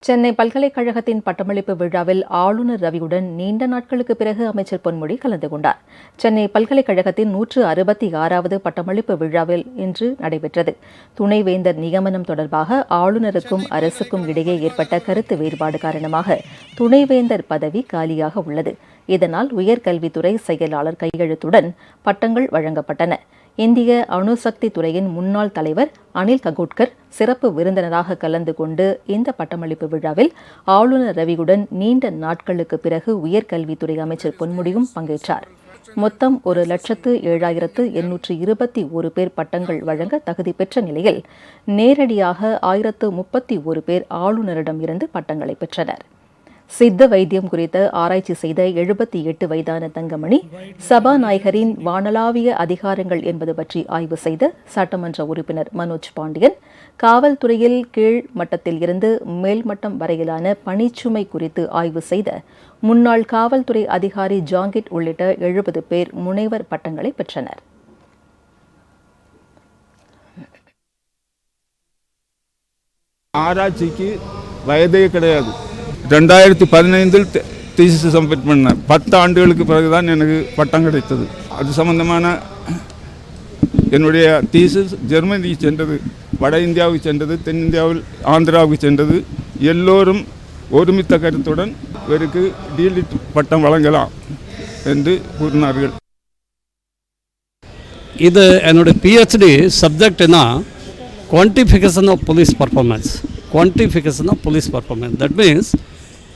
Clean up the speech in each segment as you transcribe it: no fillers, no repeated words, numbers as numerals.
சென்னை பல்கலைக்கழகத்தின் பட்டமளிப்பு விழாவில் ஆளுநர் ரவியுடன் நீண்ட நாட்களுக்கு பிறகு அமைச்சர் பொன்முடி கலந்து கொண்டார். சென்னை பல்கலைக்கழகத்தின் 166வது பட்டமளிப்பு விழாவில் இன்று நடைபெற்றது. துணைவேந்தர் நியமனம் தொடர்பாக ஆளுநருக்கும் அரசுக்கும் இடையே ஏற்பட்ட கருத்து வேறுபாடு காரணமாக துணைவேந்தர் பதவி காலியாக உள்ளது. இதனால் உயர்கல்வித்துறை செயலாளர் கையெழுத்துடன் பட்டங்கள் வழங்கப்பட்டன. இந்திய அணுசக்தி துறையின் முன்னாள் தலைவர் அனில் ககோட்கர் சிறப்பு விருந்தினராக கலந்து கொண்டு இந்த பட்டமளிப்பு விழாவில் ஆளுநர் ரவியுடன் நீண்ட நாட்களுக்கு பிறகு உயர்கல்வித்துறை அமைச்சர் பொன்முடியும் பங்கேற்றார். மொத்தம் 1,07,821 பேர் பட்டங்கள் வழங்க தகுதி பெற்ற நிலையில் நேரடியாக 1,031 பேர் ஆளுநரிடம் இருந்து பட்டங்களை பெற்றனர். சித்த வைத்தியம் குறித்த ஆராய்ச்சி செய்த 78 வயதான தங்கமணி சபாநாயகரின் வானளாவிய அதிகாரங்கள் என்பது பற்றி ஆய்வு செய்த சட்டமன்ற உறுப்பினர் மனோஜ் பாண்டியன், காவல்துறையில் கீழ் மட்டத்தில் இருந்து மேல்மட்டம் வரையிலான பணிச்சுமை குறித்து ஆய்வு செய்த முன்னாள் காவல்துறை அதிகாரி ஜாங்கிட் உள்ளிட்ட 70 பேர் முனைவர் பட்டங்களை பெற்றனர். ஆராய்ச்சிக்கு வயதே கிடையாது. 2015 தீசிஸ் சப்மிட் பண்ணேன். 10 ஆண்டுகளுக்கு பிறகுதான் எனக்கு பட்டம் கிடைத்தது. அது சம்பந்தமான என்னுடைய தீசிஸ் ஜெர்மனிக்கு சென்றது, வட இந்தியாவுக்கு சென்றது, தென்னிந்தியாவில் ஆந்திராவுக்கு சென்றது. எல்லோரும் ஒருமித்த கருத்துடன் இவருக்கு டிலிட் பட்டம் வழங்கலாம் என்று கூறினார்கள். இது என்னுடைய பிஹெச்டி சப்ஜெக்ட்னா quantification of police performance. Quantification of police performance, that means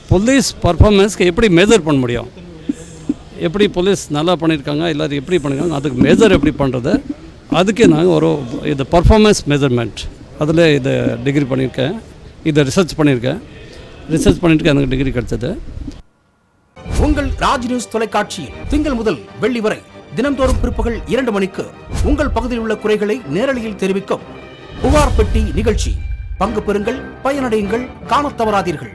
police பர்ஃபார்மன்ஸ்க்கு எப்படி மேஜர் பண்ண முடியும், எப்படி போலீஸ் நல்லா பண்ணியிருக்காங்க, எல்லோரும் எப்படி பண்ணியிருக்காங்க, அதுக்கு மேஜர் எப்படி பண்ணுறது, அதுக்கு நாங்கள் இது பர்ஃபார்மன்ஸ் மெஷர்மெண்ட் அதில் இதை டிகிரி பண்ணியிருக்கேன். இதை ரிசர்ச் பண்ணிட்டு எனக்கு டிகிரி கிடைச்சது. உங்கள் ராஜ் நியூஸ் தொலைக்காட்சியில் திங்கள் முதல் வெள்ளி வரை தினந்தோறும் பிற்பகல் 2 மணிக்கு உங்கள் பகுதியில் உள்ள குறைகளை நேரலையில் தெரிவிக்கும் புகார் பெட்டி நிகழ்ச்சி. பங்கு பெறுங்கள், பயனடையுங்கள், காணத் தவறாதீர்கள்.